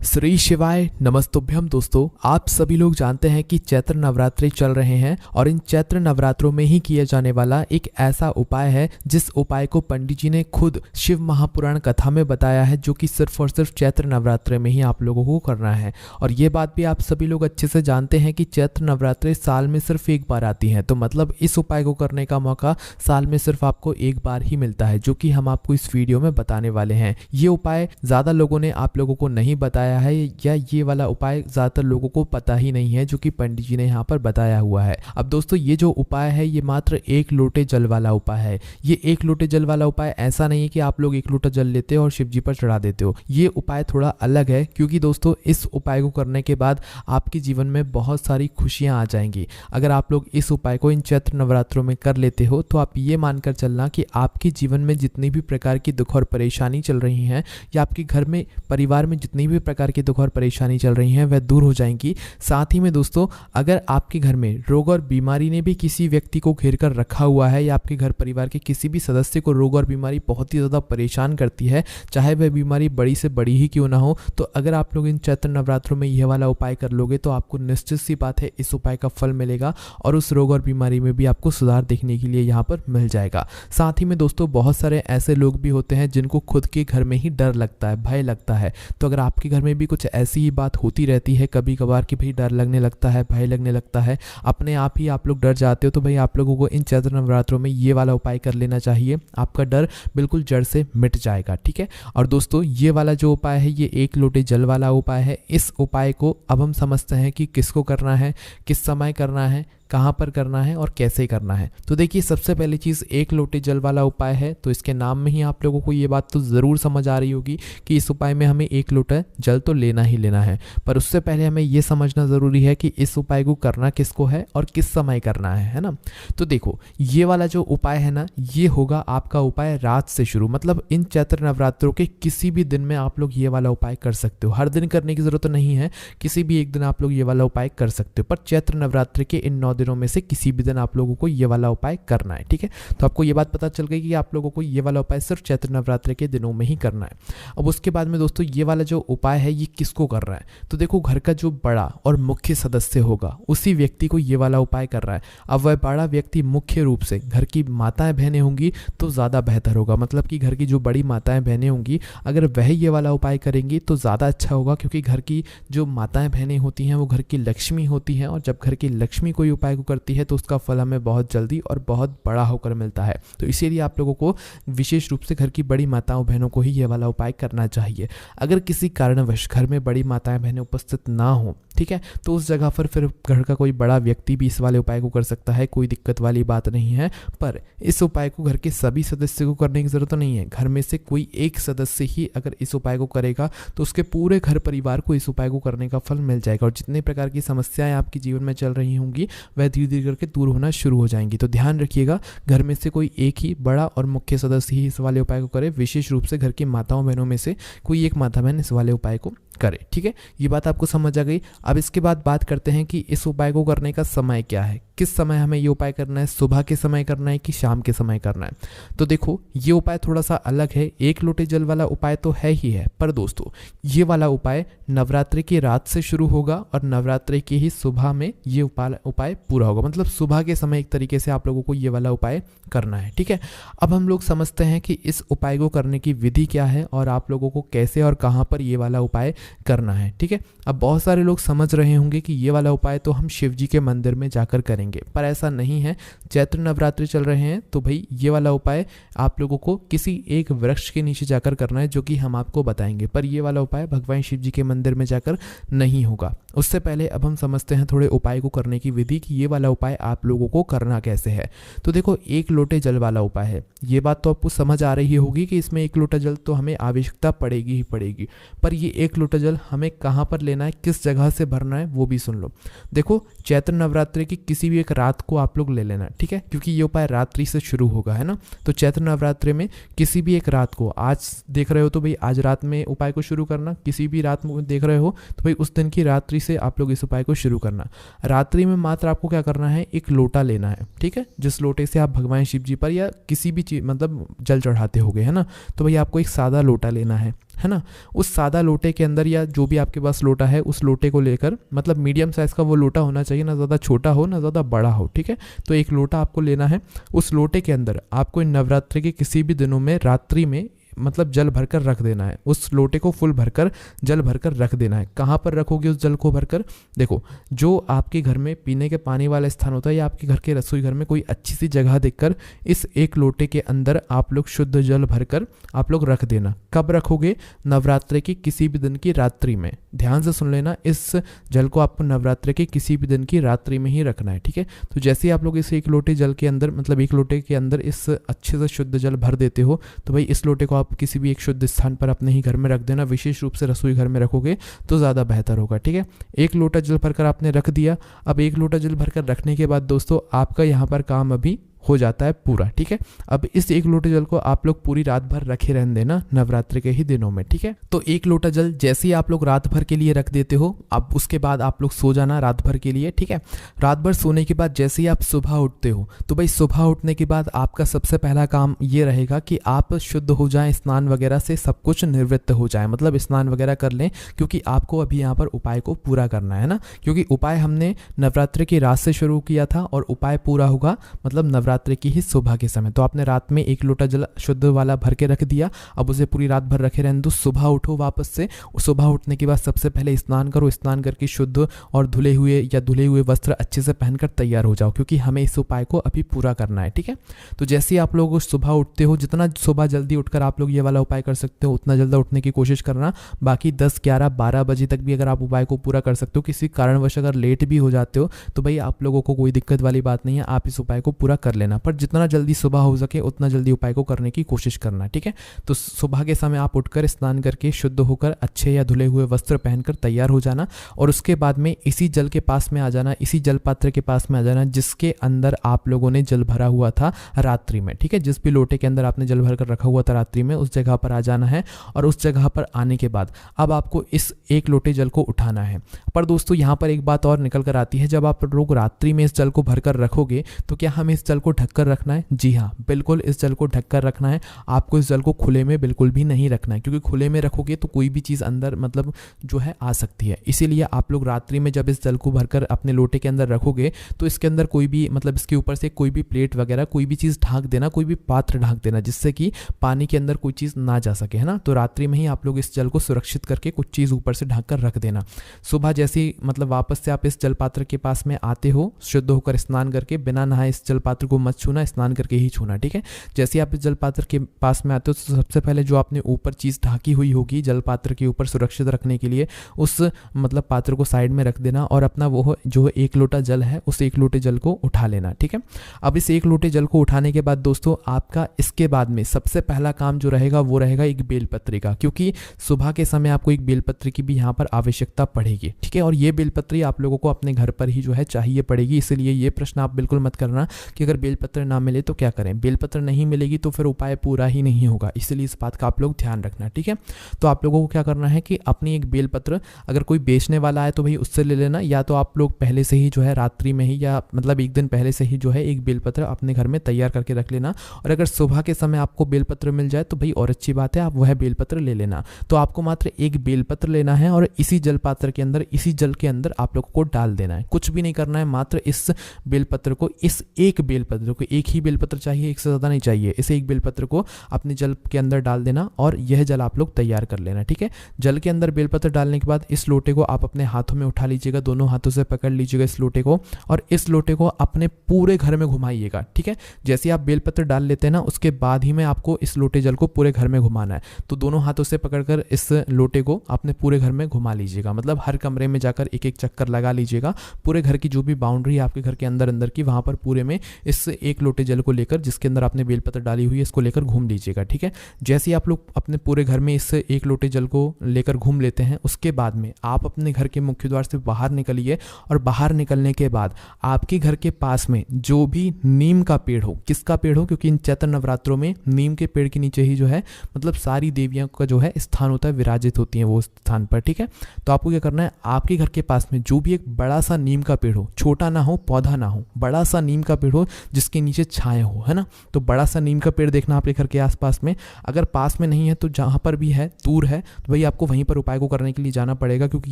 श्री शिवाय नमस्तुभ्यम। दोस्तों, आप सभी लोग जानते हैं कि चैत्र नवरात्रि चल रहे हैं और इन चैत्र नवरात्रों में ही किया जाने वाला एक ऐसा उपाय है जिस उपाय को पंडित जी ने खुद शिव महापुराण कथा में बताया है, जो कि सिर्फ और सिर्फ चैत्र नवरात्रि में ही आप लोगों को करना है। और ये बात भी आप सभी लोग अच्छे से जानते हैं कि चैत्र नवरात्रि साल में सिर्फ एक बार आती है, तो मतलब इस उपाय को करने का मौका साल में सिर्फ आपको एक बार ही मिलता है, जो कि हम आपको इस वीडियो में बताने वाले हैं। ये उपाय ज़्यादा लोगों ने आप लोगों को नहीं बताया है, या ये वाला उपाय ज्यादातर लोगों को पता ही नहीं है, जो कि पंडित जी ने यहाँ पर बताया हुआ है। अब दोस्तों, ये जो उपाय है ये मात्र एक लोटे जल वाला उपाय है। ये एक लोटे जल वाला उपाय ऐसा नहीं है कि आप लोग एक लोटा जल लेते हो और शिव जी पर चढ़ा देते हो। ये उपाय थोड़ा अलग है, क्योंकि दोस्तों इस उपाय को करने के बाद आपके जीवन में बहुत सारी खुशियां आ जाएंगी। अगर आप लोग इस उपाय को इन चैत्र नवरात्रों में कर लेते हो तो आप ये मानकर चलना कि आपके जीवन में जितनी भी प्रकार की दुख और परेशानी चल रही हैं, या आपके घर में परिवार में जितनी भी प्रकार की दुख और परेशानी चल रही हैं, वह दूर हो जाएंगी। साथ ही में दोस्तों, अगर आपके घर में रोग और बीमारी ने भी किसी व्यक्ति को घेर कर रखा हुआ है, या आपके घर परिवार के किसी भी सदस्य को रोग और बीमारी बहुत ही ज़्यादा परेशान करती है, चाहे वह बीमारी बड़ी से बड़ी ही क्यों ना हो, तो अगर आप लोग इन चैत्र नवरात्रों में यह वाला उपाय कर लोगे तो आपको निश्चित सी बात है इस उपाय का फल मिलेगा और उस रोग और बीमारी में भी आपको सुधार देखने के लिए यहाँ पर मिल जाएगा। साथ ही में दोस्तों, बहुत सारे ऐसे लोग भी होते हैं जिनको खुद के घर में ही डर लगता है, भय लगता है। तो अगर आपके घर में भी कुछ ऐसी ही बात होती रहती है कभी कभार कि भाई डर लगने लगता है, भय लगने लगता है, अपने आप ही आप लोग डर जाते हो, तो भाई आप लोगों को इन चैत्र नवरात्रों में ये वाला उपाय कर लेना चाहिए। आपका डर बिल्कुल जड़ से मिट जाएगा, ठीक है। और दोस्तों, ये वाला जो उपाय है ये एक लोटे जल वाला उपाय है। इस उपाय को अब हम समझते हैं कि किसको करना है, किस समय करना है, कहाँ पर करना है और कैसे करना है। तो देखिए, सबसे पहली चीज़ एक लोटे जल वाला उपाय है, तो इसके नाम में ही आप लोगों को ये बात तो ज़रूर समझ आ रही होगी कि इस उपाय में हमें एक लोटा जल तो लेना ही लेना है। पर उससे पहले हमें ये समझना ज़रूरी है कि इस उपाय को करना किसको है और किस समय करना है ना। तो देखो, ये वाला जो उपाय है ना, ये होगा आपका उपाय रात से शुरू, मतलब इन चैत्र नवरात्रों के किसी भी दिन में आप लोग ये वाला उपाय कर सकते हो। हर दिन करने की ज़रूरत नहीं है, किसी भी एक दिन आप लोग ये वाला उपाय कर सकते हो, पर चैत्र नवरात्रि के इन 9 दिनों में से किसी भी दिन आप लोगों को ये वाला उपाय करना है, ठीक है। तो आपको ये बात पता चल गई कि आप लोगों को ये वाला उपाय सिर्फ चैत्र नवरात्रि के दिनों में ही करना है। अब उसके बाद में दोस्तों, ये वाला जो उपाय है ये किसको कर रहा है, तो देखो, घर का जो बड़ा और मुख्य सदस्य होगा उसी व्यक्ति को ये वाला उपाय कर रहा है। अब वह बड़ा व्यक्ति मुख्य रूप से घर की माताएं बहनें होंगी तो ज़्यादा बेहतर होगा, मतलब कि घर की जो बड़ी माताएं बहनें होंगी अगर वह ये वाला उपाय करेंगी तो ज़्यादा अच्छा होगा, क्योंकि घर की जो माताएं बहनें होती हैं वो घर की लक्ष्मी होती हैं, और जब घर की लक्ष्मी कोई उपाय को करती है तो उसका फल हमें बहुत जल्दी और बहुत बड़ा होकर मिलता है। तो इसीलिए आप लोगों को विशेष रूप से घर की बड़ी माताओं बहनों को ही ये वाला उपाय करना चाहिए। अगर किसी कारणवश घर में बड़ी माताएं बहनें उपस्थित ना हो, ठीक है, तो उस जगह पर फिर घर का कोई बड़ा व्यक्ति भी इस वाले उपाय को कर सकता है, कोई दिक्कत वाली बात नहीं है। पर इस उपाय को घर के सभी सदस्य को करने की ज़रूरत नहीं है। घर में से कोई एक सदस्य ही अगर इस उपाय को करेगा तो उसके पूरे घर परिवार को इस उपाय को करने का फल मिल जाएगा, और जितने प्रकार की समस्याएं आपके जीवन में चल रही होंगी वह धीरे धीरे करके दूर होना शुरू हो जाएंगी। तो ध्यान रखिएगा, घर में से कोई एक ही बड़ा और मुख्य सदस्य ही इस वाले उपाय को करे, विशेष रूप से घर की माताओं बहनों में से कोई एक माता बहन इस वाले उपाय को करे, ठीक है। ये बात आपको समझ आ गई। अब इसके बाद बात करते हैं कि इस उपाय को करने का समय क्या है, किस समय हमें ये उपाय करना है, सुबह के समय करना है कि शाम के समय करना है। तो देखो, ये उपाय थोड़ा सा अलग है। एक लोटे जल वाला उपाय तो है ही है, पर दोस्तों ये वाला उपाय नवरात्रि की रात से शुरू होगा और नवरात्रि की ही सुबह में ये उपाय पूरा होगा, मतलब सुबह के समय एक तरीके से आप लोगों को ये वाला उपाय करना है, ठीक है। अब हम लोग समझते हैं कि इस उपाय को करने की विधि क्या है और आप लोगों को कैसे और कहाँ पर ये वाला उपाय करना है, ठीक है। अब बहुत सारे लोग समझ रहे होंगे कि ये वाला उपाय तो हम शिव जी के मंदिर में जाकर करेंगे, पर ऐसा नहीं है। चैत्र नवरात्रि चल रहे हैं तो भाई ये वाला उपाय आप लोगों को किसी एक वृक्ष के नीचे जाकर करना है, जो कि हम आपको बताएंगे। पर ये वाला उपाय भगवान शिव जी के मंदिर में जाकर नहीं होगा। उससे पहले अब हम समझते हैं थोड़े उपाय को करने की विधि कि ये वाला उपाय आप लोगों को करना कैसे है। तो देखो, एक लोटे जल वाला उपाय है, ये बात तो आपको समझ आ रही होगी कि इसमें एक लोटा जल तो हमें आवश्यकता पड़ेगी ही पड़ेगी। पर ये एक लोटा जल हमें कहाँ पर लेना है, किस जगह से भरना है, वो भी सुन लो। देखो, चैत्र नवरात्रि की किसी भी एक रात को आप लोग ले लेना, ठीक है, क्योंकि ये उपाय रात्रि से शुरू होगा, है ना। तो चैत्र नवरात्रि में किसी भी एक रात को, आज देख रहे हो तो भाई आज रात में उपाय को शुरू करना, किसी भी रात में देख रहे हो तो भाई उस दिन की रात्रि से आप लोग इस उपाय को शुरू करना। रात्रि में मात्र आपको क्या करना है, एक लोटा लेना है, ठीक है, जिस लोटे से आप भगवान शिव जी पर या किसी भी चीज मतलब जल चढ़ाते होगे, है ना। तो भाई आपको एक सादा लोटा लेना है ना। उस सादा लोटे के अंदर या जो भी आपके पास लोटा है उस लोटे को लेकर, मतलब मीडियम साइज़ का वो लोटा होना चाहिए, ना ज़्यादा छोटा हो ना ज़्यादा बड़ा हो, ठीक है। तो एक लोटा आपको लेना है। उस लोटे के अंदर आपको इन नवरात्रि के किसी भी दिनों में रात्रि में मतलब जल भरकर रख देना है। उस लोटे को फुल भरकर जल भरकर रख देना है। कहाँ पर रखोगे उस जल को भरकर, देखो जो आपके घर में पीने के पानी वाला स्थान होता है या आपके घर के रसोई घर में कोई अच्छी सी जगह देखकर इस एक लोटे के अंदर आप लोग शुद्ध जल भरकर आप लोग रख देना। कब रखोगे, नवरात्रि की किसी भी दिन की रात्रि में। ध्यान से सुन लेना, इस जल को आपको नवरात्रि के किसी भी दिन की रात्रि में ही रखना है, ठीक है। तो जैसे ही आप लोग इस एक लोटे जल के अंदर मतलब एक लोटे के अंदर इस अच्छे से शुद्ध जल भर देते हो, तो भाई इस लोटे को आप किसी भी एक शुद्ध स्थान पर अपने ही घर में रख देना। विशेष रूप से रसोई घर में रखोगे तो ज़्यादा बेहतर होगा, ठीक है। एक लोटा जल भरकर आपने रख दिया। अब एक लोटा जल भरकर रखने के बाद दोस्तों आपका यहाँ पर काम अभी हो जाता है पूरा, ठीक है। अब इस एक लोटे जल को आप लोग पूरी रात भर रखे रहने देना नवरात्रि के ही दिनों में, ठीक है। तो एक लोटा जल जैसे ही आप लोग रात भर के लिए रख देते हो, अब उसके बाद आप लोग सो जाना रात भर के लिए, ठीक है। रात भर सोने के बाद जैसे ही आप सुबह उठते हो, तो भाई सुबह उठने के बाद आपका सबसे पहला काम ये रहेगा कि आप शुद्ध हो जाएं, स्नान वगैरह से सब कुछ निवृत्त हो जाए, मतलब स्नान वगैरह कर लें, क्योंकि आपको अभी यहाँ पर उपाय को पूरा करना है ना। क्योंकि उपाय हमने नवरात्रि की रात से शुरू किया था और उपाय पूरा होगा मतलब नवरात्रि की ही सुबह के समय। तो आपने रात में एक लोटा जल शुद्ध वाला भर के रख दिया, अब उसे पूरी रात भर रखे रहने दो। सुबह उठो वापस से, सुबह उठने के बाद सबसे पहले स्नान करो, स्नान करके शुद्ध और धुले हुए वस्त्र अच्छे से पहनकर तैयार हो जाओ, क्योंकि हमें इस उपाय को अभी पूरा करना है, ठीक है। तो जैसे ही आप लोग सुबह उठते हो, जितना सुबह जल्दी उठकर आप लोग ये वाला उपाय कर सकते हो उतना जल्दी उठने की कोशिश करना। बाकी 10, 11, 12 बजे तक भी अगर आप उपाय को पूरा कर सकते हो, किसी कारणवश अगर लेट भी हो जाते हो तो भाई आप लोगों को कोई दिक्कत वाली बात नहीं है, आप इस उपाय को पूरा कर लेना। पर जितना जल्दी सुबह हो सके उतना जल्दी उपाय को करने की कोशिश करना, ठीक है। तो सुबह के समय आप उठकर स्नान करके शुद्ध होकर अच्छे या धुले हुए वस्त्र पहनकर तैयार हो जाना, और उसके बाद में इसी जल के पास में आ जाना, इसी जल पात्र के पास में आ जाना जिसके अंदर आप लोगों ने जल भरा हुआ था रात्रि में, ठीक है। जिस भी लोटे के अंदर आपने जल भर कर रखा हुआ था रात्रि में, उस जगह पर आ जाना है। और उस जगह पर आने के बाद अब आपको इस एक लोटे जल को उठाना है। पर दोस्तों यहाँ पर एक बात और निकल कर आती है, जब आप लोग रात्रि में इस जल को भरकर रखोगे तो क्या हमें इस जल को ढककर रखना है? जी हाँ, बिल्कुल इस जल को ढककर रखना है। आपको इस जल को खुले में बिल्कुल भी नहीं रखना है, क्योंकि खुले में रखोगे तो कोई भी चीज़ अंदर मतलब जो है आ सकती है। इसीलिए आप लोग रात्रि में जब इस जल को भरकर अपने लोटे के अंदर रखोगे तो इसके अंदर कोई भी मतलब इसके ऊपर से कोई भी प्लेट वगैरह कोई भी चीज़ ढक देना, कोई भी पात्र ढक देना, जिससे कि पानी के अंदर कोई चीज़ ना जा सके, है ना। तो रात्रि में ही आप लोग इस जल को सुरक्षित करके कुछ चीज़ ऊपर से ढक कर रख देना। सुबह जैसे ही मतलब वापस से आप इस जल पात्र के पास में आते हो, शुद्ध होकर स्नान करके, बिना नहाए इस जल पात्र को मत छूना, स्नान करके ही छूना, ठीक है। जैसे आप इस जल पात्र के पास में आते हो तो सबसे पहले जो आपने ऊपर चीज़ ढकी हुई होगी जल पात्र के ऊपर सुरक्षित रखने के लिए, उस मतलब पात्र को साइड में रख देना और अपना वो जो एक लोटा जल है उस एक लोटे जल को उठा लेना, ठीक है। अब इस एक लोटे जल को उठाने के बाद दोस्तों आपका इसके बाद में सबसे पहला काम जो रहेगा वो रहेगा एक बेलपत्री का, क्योंकि सुबह के समय आपको एक बेलपत्री की भी यहाँ पर आवश्यकता पड़ेगी, ठीक है। और ये बेलपत्री आप लोगों को अपने घर पर ही जो है चाहिए पड़ेगी, इसलिए ये प्रश्न आप बिल्कुल मत करना कि अगर बेलपत्र ना मिले तो क्या करें। बेलपत्र नहीं मिलेगी तो फिर उपाय पूरा ही नहीं होगा, इसलिए इस बात का आप लोग ध्यान रखना, ठीक है। तो आप लोगों को क्या करना है कि अपनी एक बेलपत्र अगर कोई बेचने वाला है तो भाई उससे ले लेना, या तो आप लोग पहले से ही जो है रात्रि में ही या मतलब एक दिन पहले से ही जो है एक बेलपत्र अपने घर में तैयार करके रख लेना। और अगर सुबह के समय आपको बेलपत्र मिल जाए तो भाई और अच्छी बात है, आप वह बेलपत्र ले लेना। तो आपको मात्र एक बेलपत्र लेना है और इसी जल पात्र के अंदर, इसी जल के अंदर आप लोगों को डाल देना है। कुछ भी नहीं करना है, मात्र इस बेलपत्र को, इस एक बेलपत्र को, एक ही बेलपत्र चाहिए, एक से ज़्यादा नहीं चाहिए, इस एक बेलपत्र को अपने जल के अंदर डाल देना और यह जल आप लोग तैयार कर लेना, ठीक है। जल के अंदर बेलपत्र डालने के बाद इस लोटे को आप अपने हाथों में उठा लीजिएगा, दोनों हाथों से पकड़ लीजिएगा इस लोटे को और इस लोटे को अपने पूरे घर में घुमाइएगा, ठीक है। जैसे आप बेलपत्र डाल लेते हैं ना, उसके बाद ही में आपको इस लोटे जल को पूरे घर में घुमाना है। तो दोनों हाथों से पकड़कर इस लोटे को अपने पूरे घर में घुमा लीजिएगा, मतलब हर कमरे में जाकर एक एक चक्कर लगा लीजिएगा। पूरे घर की जो भी बाउंड्री है आपके घर के अंदर की, वहां पर पूरे में इस एक लोटे जल को लेकर, जिसके अंदर आपने बेलपत्र डाली हुई है, इसको लेकर घूम लीजिएगा, ठीक है। जैसे ही आप लोग अपने पूरे घर में इस एक लोटे जल को लेकर घूम लेते हैं, उसके बाद में आप अपने घर के मुख्य द्वार से बाहर निकलिए और बाहर निकलने के बाद आपके घर के पास में जो भी नीम का पेड़ हो, किसका पेड़ हो, क्योंकि इन चैत्र नवरात्रों में नीम के पेड़ के नीचे ही जो है मतलब सारी देवियों का जो है स्थान होता है, विराजित होती हैं वो स्थान पर, ठीक है। तो आपको क्या करना है, आपके घर के पास में जो भी एक बड़ा सा नीम का पेड़ हो, छोटा ना हो, पौधा ना हो, बड़ा सा नीम का पेड़ हो जिसके नीचे छाए हो, है ना। तो बड़ा सा नीम का पेड़ देखना आपके घर के आसपास में। अगर पास में नहीं है तो जहाँ पर भी है, दूर है, तो भाई आपको वहीं पर उपाय को करने के लिए जाना पड़ेगा, क्योंकि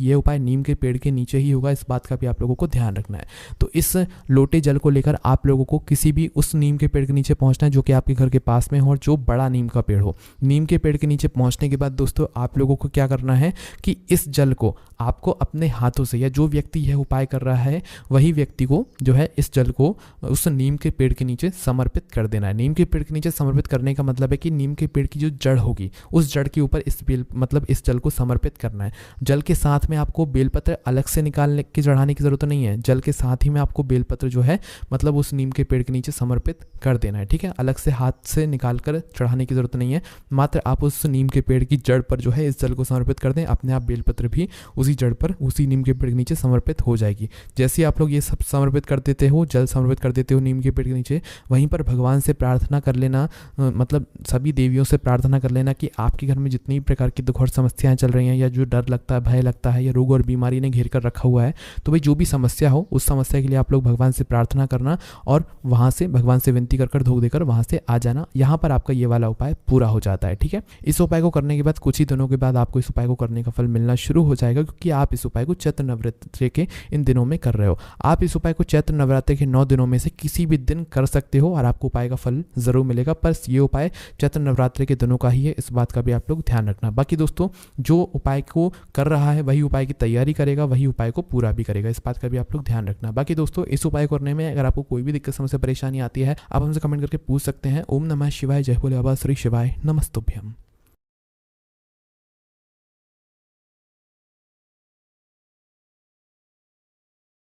ये उपाय नीम के पेड़ के नीचे ही होगा। इस बात का भी आप लोगों को ध्यान रखना है। तो इस लोटे जल को लेकर आप लोगों को किसी भी उस नीम के पेड़ के नीचे पहुंचना है जो कि आपके घर के पास में हो और जो बड़ा नीम का पेड़ हो। नीम के पेड़ के नीचे पहुंचने के बाद दोस्तों आप लोगों को क्या करना है कि इस जल को आपको अपने हाथों से, या जो व्यक्ति यह उपाय कर रहा है वही व्यक्ति को जो है इस जल को उस नीम के पेड़ के नीचे समर्पित कर देना है। नीम के पेड़ के नीचे समर्पित करने का मतलब है कि नीम के पेड़ की जो जड़ होगी उस जड़ के ऊपर इस जल को समर्पित करना है। जल के साथ में आपको बेलपत्र अलग से निकालने की चढ़ाने की जरूरत नहीं है। जल के साथ ही में आपको बेलपत्र जो है मतलब उस नीम के पेड़ के नीचे समर्पित कर देना है, ठीक है। अलग से हाथ से निकाल कर चढ़ाने की जरूरत नहीं है। मात्र आप उस नीम के पेड़ की जड़ पर जो है इस जल को समर्पित कर दें, अपने आप बेलपत्र भी उसी जड़ पर, उसी नीम के पेड़ के नीचे समर्पित हो जाएगी। जैसे आप लोग ये सब समर्पित कर देते हो, जल समर्पित कर देते हो नीम के पेड़ के नीचे, वहीं पर भगवान से प्रार्थना कर लेना, मतलब सभी देवियों से प्रार्थना कर लेना कि आपके घर में जितनी प्रकार की दुख और समस्याएं चल रही हैं, या जो डर लगता है, भय लगता है, या रोग और बीमारी ने घेर कर रखा हुआ है, तो भाई जो भी समस्या हो उस समस्या के लिए आप लोग भगवान से प्रार्थना करना और वहां से भगवान से विनती कर धोख देकर वहां से आ जाना। यहाँ पर आपका ये वाला उपाय पूरा हो जाता है, ठीक है। इस उपाय को करने के बाद कुछ ही दिनों के बाद आपको इस उपाय को करने का फल मिलना शुरू हो जाएगा, क्योंकि आप इस उपाय को चैत्र नवरात्रि के इन दिनों में कर रहे हो। आप इस उपाय को चैत्र नवरात्रि के 9 दिनों में से किसी भी दिन कर सकते हो और आपको उपाय का फल जरूर मिलेगा। पर ये उपाय चैत्र नवरात्रि के दिनों का ही है, इस बात का भी आप लोग ध्यान रखना। बाकी दोस्तों जो उपाय को कर रहा है वही उपाय की तैयारी करेगा, वही उपाय को पूरा भी करेगा, इस बात का भी आप लोग ध्यान रखना। बाकी दोस्तों इस उपाय करने में अगर आपको कोई भी दिक्कत, समस्या, परेशानी आती है, आप हमसे कमेंट करके पूछ सकते हैं। ओम नमः शिवाय, जय भोले बाबा श्री शिवाय, नमस्तुभ्यम।